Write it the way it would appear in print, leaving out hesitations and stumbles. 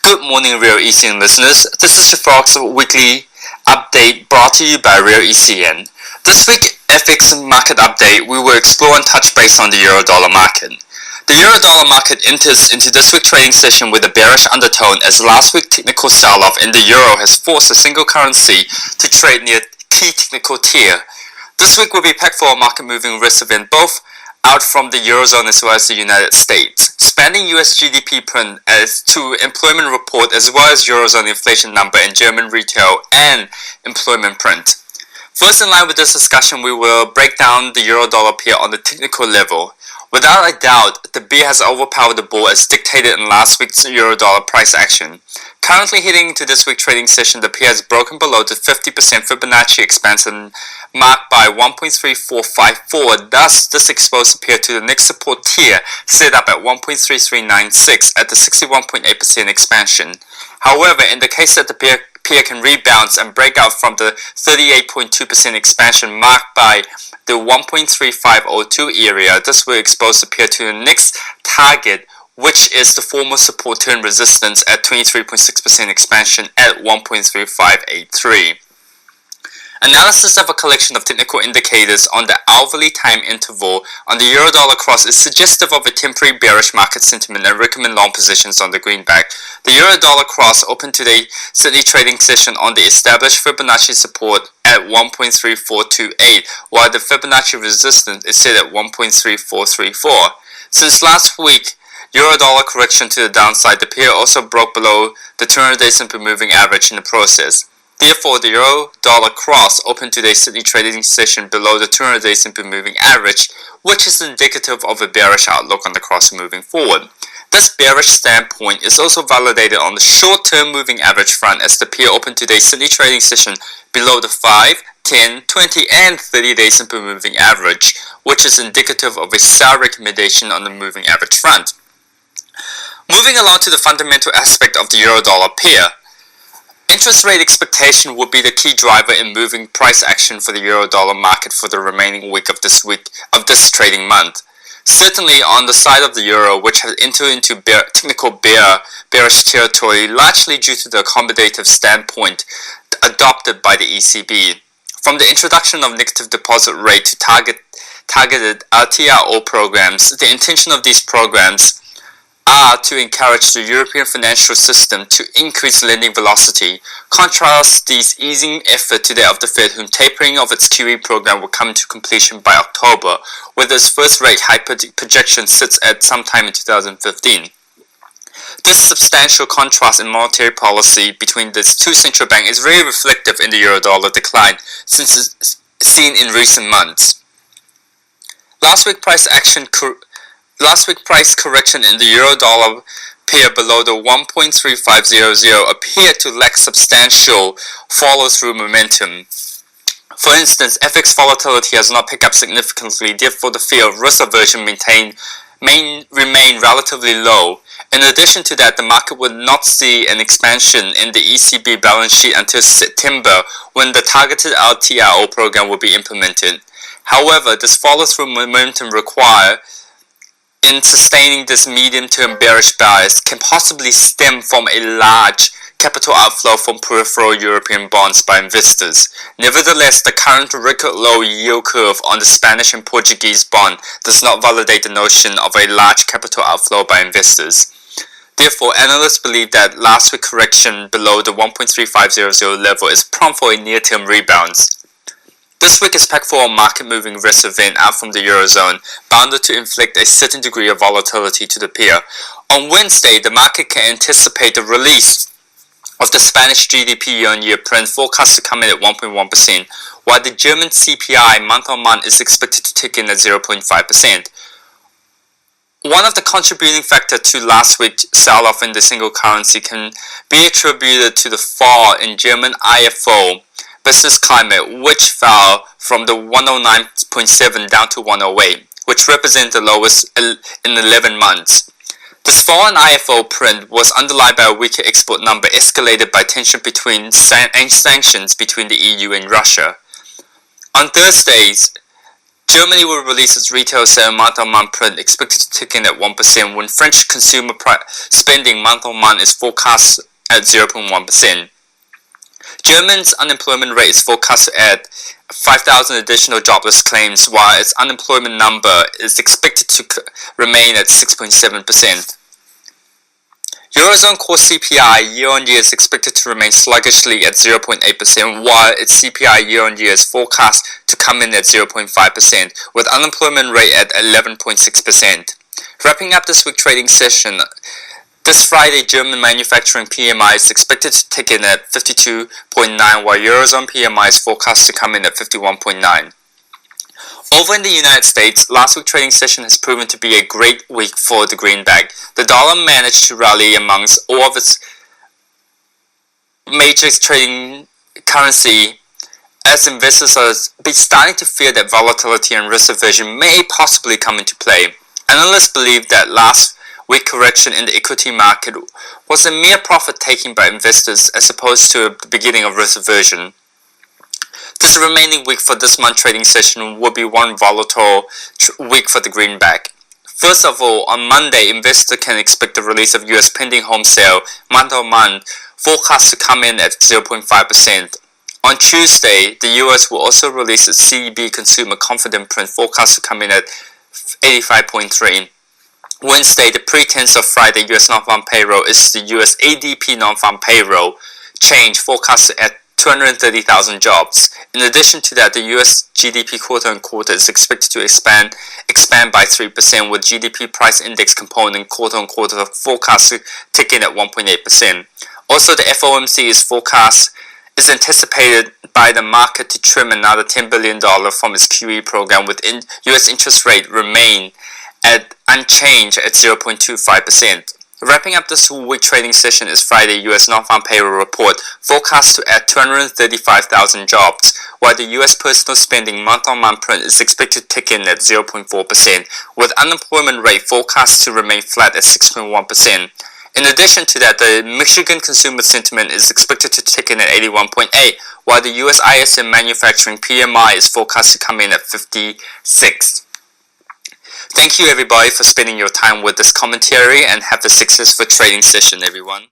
Good morning, Real ECN listeners. This is your Forex Weekly Update brought to you by Real ECN. This week, FX market update, we will explore and touch base on the Euro-Dollar market. The Euro-Dollar market enters into this week's trading session with a bearish undertone as last week's technical sell-off in the Euro has forced a single currency to trade near key technical tier. This week will be packed for a market-moving risk event both out from the Eurozone as well as the United States, spanning US GDP print as to employment report as well as Eurozone inflation number and German retail and employment print. First, in line with this discussion, we will break down the Euro-Dollar pair on the technical level. Without a doubt, the bear has overpowered the bull as dictated in last week's Euro-Dollar price action. Currently heading into this week's trading session, the pair has broken below the 50% Fibonacci expansion marked by 1.3454. Thus, this exposed the pair to the next support tier set up at 1.3396 at the 61.8% expansion. However, in the case that the pair can rebound and break out from the 38.2% expansion marked by the 1.3502 area, this will expose the pair to the next target, which is the former support turn resistance at 23.6% expansion at 1.3583. Analysis of a collection of technical indicators on the hourly time interval on the Euro-Dollar cross is suggestive of a temporary bearish market sentiment and recommend long positions on the greenback. The Euro-Dollar cross opened today's Sydney trading session on the established Fibonacci support at 1.3428, while the Fibonacci resistance is set at 1.3434. Since last week, Euro-Dollar correction to the downside, the pair also broke below the 200-day simple moving average in the process. Therefore, the Euro-Dollar cross opened today's Sydney trading session below the 200-day simple moving average, which is indicative of a bearish outlook on the cross moving forward. This bearish standpoint is also validated on the short-term moving average front as the pair opened today's Sydney trading session below the 5, 10, 20 and 30-day simple moving average, which is indicative of a sell recommendation on the moving average front. Moving along to the fundamental aspect of the Euro-Dollar pair, interest rate expectation will be the key driver in moving price action for the Euro-Dollar market for the remaining week of this trading month. Certainly on the side of the Euro, which has entered into technical bearish territory, largely due to the accommodative standpoint adopted by the ECB. From the introduction of negative deposit rate to targeted LTRO programs, the intention of these programs are to encourage the European financial system to increase lending velocity. Contrast these easing effort to that of the Fed, whom tapering of its QE program will come to completion by October, with its first rate hike projection sits at sometime in 2015. This substantial contrast in monetary policy between these two central banks is very reflective in the Euro-Dollar decline since it's seen in recent months. Last week's price correction in the Euro-Dollar pair below the 1.3500 appeared to lack substantial follow-through momentum. For instance, FX volatility has not picked up significantly, therefore the fear of risk aversion remain relatively low. In addition to that, the market would not see an expansion in the ECB balance sheet until September, when the targeted LTRO program will be implemented. However, this follow-through momentum required in sustaining this medium-term bearish bias can possibly stem from a large capital outflow from peripheral European bonds by investors. Nevertheless, the current record low yield curve on the Spanish and Portuguese bond does not validate the notion of a large capital outflow by investors. Therefore, analysts believe that last week's correction below the 1.3500 level is prompt for a near-term rebound. This week is packed for a market-moving risk event out from the Eurozone, bounded to inflict a certain degree of volatility to the pair. On Wednesday, the market can anticipate the release of the Spanish GDP year-on-year print forecast to come in at 1.1%, while the German CPI month-on-month is expected to tick in at 0.5%. One of the contributing factors to last week's sell-off in the single currency can be attributed to the fall in German IFO business climate, which fell from the 109.7 down to 108, which represents the lowest in 11 months. This fall in IFO print was underlined by a weaker export number escalated by tension between sanctions between the EU and Russia. On Thursdays, Germany will release its retail sale month-on-month print expected to tick in at 1%, when French consumer spending month-on-month is forecast at 0.1%. Germany's unemployment rate is forecast to add 5,000 additional jobless claims, while its unemployment number is expected to remain at 6.7%. Eurozone core CPI year-on-year is expected to remain sluggishly at 0.8%, while its CPI year-on-year is forecast to come in at 0.5%, with unemployment rate at 11.6%. Wrapping up this week's trading session, this Friday, German manufacturing PMI is expected to tick in at 52.9, while Eurozone PMI is forecast to come in at 51.9. Over in the United States, last week's trading session has proven to be a great week for the greenback. The dollar managed to rally amongst all of its major trading currency, as investors are starting to fear that volatility and risk aversion may possibly come into play. Analysts believe that last week's correction in the equity market was a mere profit taking by investors as opposed to the beginning of risk aversion. This remaining week for this month trading session will be one volatile week for the greenback. First of all, on Monday, investors can expect the release of US pending home sale month-on-month, forecast to come in at 0.5%. On Tuesday, the US will also release its CEB consumer confidence print, forecast to come in at 85.3. Wednesday, the pretense of Friday US non-farm payroll is the US ADP non-farm payroll change, forecast at 230,000 jobs. In addition to that, the US GDP quarter-on-quarter is expected to expand by 3%, with GDP price index component quarter-on-quarter forecast to tick in at 1.8%. Also, the FOMC is anticipated by the market to trim another $10 billion from its QE program, with US interest rate remain at unchanged at 0.25%. Wrapping up this week trading session is Friday US non-farm payroll report, forecast to add 235,000 jobs, while the US personal spending month-on-month print is expected to tick in at 0.4%, with unemployment rate forecast to remain flat at 6.1%. In addition to that, the Michigan consumer sentiment is expected to tick in at 81.8, while the US ISM manufacturing PMI is forecast to come in at 56. Thank you everybody for spending your time with this commentary, and have a successful trading session everyone.